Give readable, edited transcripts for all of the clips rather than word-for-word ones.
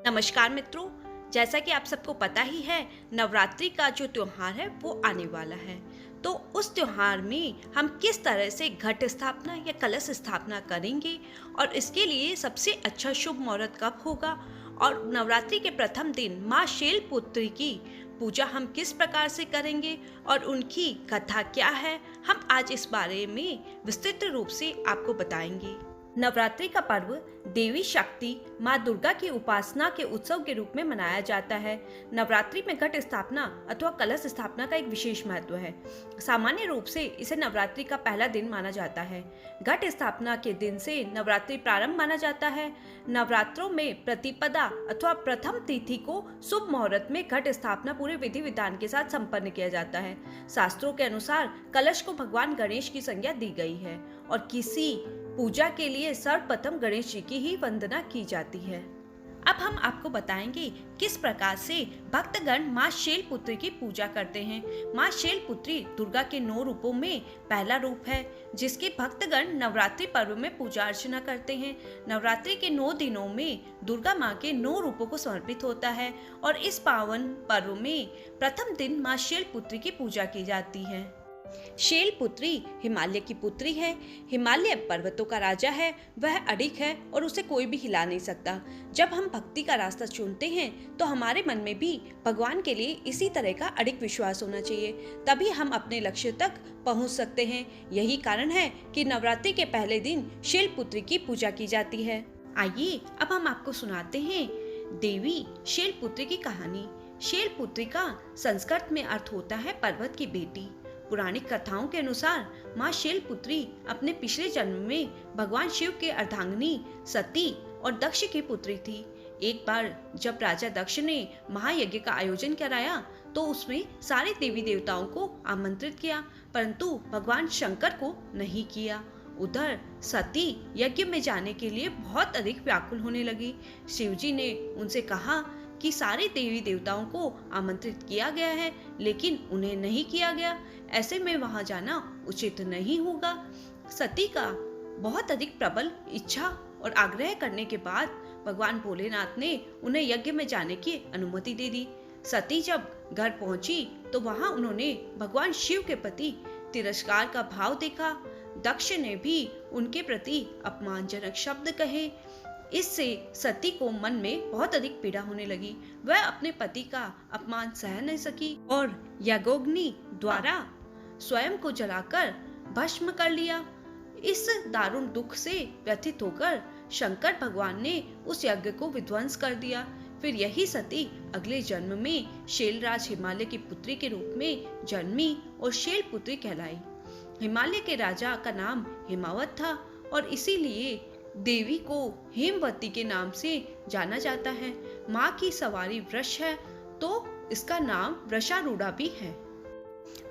नमस्कार मित्रों, जैसा कि आप सबको पता ही है, नवरात्रि का जो त्योहार है वो आने वाला है। तो उस त्योहार में हम किस तरह से घट स्थापना या कलश स्थापना करेंगे और इसके लिए सबसे अच्छा शुभ मुहूर्त कब होगा और नवरात्रि के प्रथम दिन माँ शैलपुत्री की पूजा हम किस प्रकार से करेंगे और उनकी कथा क्या है, हम आज इस बारे में विस्तृत रूप से आपको बताएंगे। नवरात्रि का पर्व देवी शक्ति माँ दुर्गा की उपासना के उत्सव के रूप में मनाया जाता है। नवरात्रि में घट स्थापना अथवा कलश स्थापना का एक विशेष महत्व है। सामान्य रूप से इसे नवरात्रि का पहला दिन माना जाता है। घट स्थापना के दिन से नवरात्रि प्रारंभ माना जाता है। नवरात्रों में प्रतिपदा अथवा प्रथम तिथि को शुभ मुहूर्त में घट स्थापना पूरे विधि विधान के साथ संपन्न किया जाता है। शास्त्रों के अनुसार कलश को भगवान गणेश की संज्ञा दी गई है और किसी पूजा के लिए सर्वप्रथम गणेश जी की ही वंदना की जाती है। अब हम आपको बताएंगे किस प्रकार से भक्तगण माँ शैलपुत्री की पूजा करते हैं। माँ शैलपुत्री दुर्गा के 9 रूपों में पहला रूप है, जिसके भक्तगण नवरात्रि पर्व में पूजा अर्चना करते हैं। नवरात्रि के 9 दिनों में दुर्गा माँ के 9 रूपों को समर्पित होता है और इस पावन पर्व में प्रथम दिन माँ शैलपुत्री की पूजा की जाती है। शैलपुत्री हिमालय की पुत्री है। हिमालय पर्वतों का राजा है, वह अडिग है और उसे कोई भी हिला नहीं सकता। जब हम भक्ति का रास्ता चुनते हैं तो हमारे मन में भी भगवान के लिए इसी तरह का अडिग विश्वास होना चाहिए, तभी हम अपने लक्ष्य तक पहुंच सकते हैं। यही कारण है कि नवरात्रि के पहले दिन शैलपुत्री की पूजा की जाती है। आइए अब हम आपको सुनाते हैं देवी शैलपुत्री की कहानी। शैलपुत्री का संस्कृत में अर्थ होता है पर्वत की बेटी। पुराणिक कथाओं के अनुसार माँ शैलपुत्री अपने पिछले जन्म में भगवान शिव के अर्धांगिनी सती और दक्ष की पुत्री थी। एक बार जब राजा दक्ष ने महायज्ञ का आयोजन कराया तो उसमें सारे देवी देवताओं को आमंत्रित किया, परंतु भगवान शंकर को नहीं किया। उधर सती यज्ञ में जाने के लिए बहुत अधिक व्याकुल होने लगी। शिवजी ने उनसे कहा कि सारे देवी देवताओं को आमंत्रित किया गया है लेकिन उन्हें नहीं किया गया, ऐसे में वहां जाना उचित नहीं होगा। सती का बहुत अधिक प्रबल इच्छा और आग्रह करने के बाद भगवान भोलेनाथ ने उन्हें यज्ञ में जाने की अनुमति दे दी। सती जब घर पहुंची तो वहां उन्होंने भगवान शिव के प्रति तिरस्कार का भाव देखा। दक्ष ने भी उनके प्रति अपमानजनक शब्द कहे। इससे सती को मन में बहुत अधिक पीड़ा होने लगी। वह अपने पति का अपमान सह नहीं सकी और याज्ञोग्नि द्वारा स्वयं को जलाकर भस्म कर लिया। इस दारुण दुख से व्यथित होकर शंकर भगवान ने उस यज्ञ को विध्वंस कर दिया। फिर यही सती अगले जन्म में शैलराज हिमालय की पुत्री के रूप में जन्मी और शैलपुत्री कहलाई। हिमालय के राजा का नाम हिमावत था और इसीलिए देवी को हेमवती के नाम से जाना जाता है। माँ की सवारी वृष है तो इसका नाम वृषारूढ़ा भी है।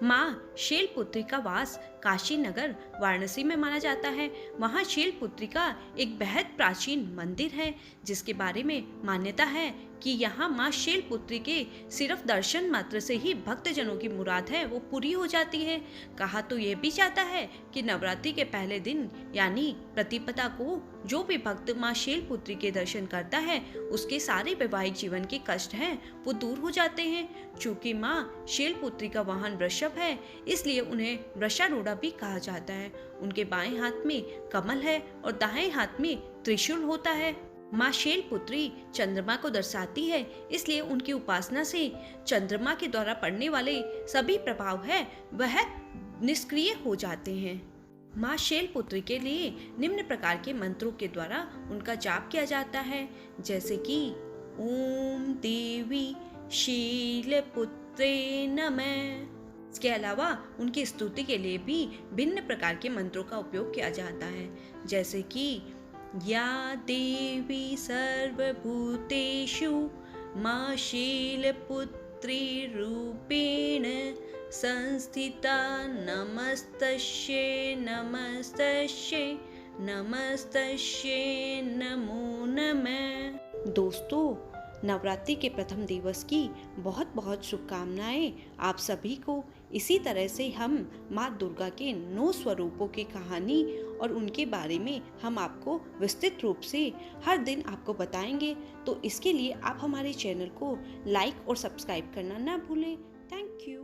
माँ शैलपुत्री का वास काशी नगर वाराणसी में माना जाता है। वहाँ शैलपुत्री का एक बेहद प्राचीन मंदिर है जिसके बारे में मान्यता है कि यहाँ माँ शैलपुत्री के सिर्फ दर्शन मात्र से ही भक्तजनों की मुराद है वो पूरी हो जाती है। कहा तो ये भी जाता है कि नवरात्रि के पहले दिन यानी प्रतिपदा को जो भी भक्त माँ शैलपुत्री के दर्शन करता है उसके सारे वैवाहिक जीवन के कष्ट हैं वो दूर हो जाते हैं। चूँकि माँ शैलपुत्री का वाहन वृषभ है इसलिए उन्हें वृषारूढ़ा भी कहा जाता है। उनके बाएं हाथ में कमल है और दाएं हाथ में त्रिशूल होता है। माँ शैलपुत्री चंद्रमा को दर्शाती है इसलिए उनकी उपासना से चंद्रमा के द्वारा पड़ने वाले सभी प्रभाव है वह निष्क्रिय हो जाते हैं। माँ शैलपुत्री के लिए निम्न प्रकार के मंत्रों के द्वारा उनका जाप किया जाता है, जैसे कि ओम देवी शैलपुत्रे नमः। इसके अलावा उनकी स्तुति के लिए भी भिन्न प्रकार के मंत्रों का उपयोग किया जाता है, जैसे कि या देवी सर्वभूतेषु माँ शैलपुत्री रूपेण संस्थिता नमस्तस्यै नमस्तस्यै नमस्तस्यै नमो नमः। दोस्तों, नवरात्रि के प्रथम दिवस की बहुत बहुत शुभकामनाएं आप सभी को। इसी तरह से हम माँ दुर्गा के 9 स्वरूपों की कहानी और उनके बारे में हम आपको विस्तृत रूप से हर दिन आपको बताएंगे। तो इसके लिए आप हमारे चैनल को लाइक और सब्सक्राइब करना ना भूलें। Thank you.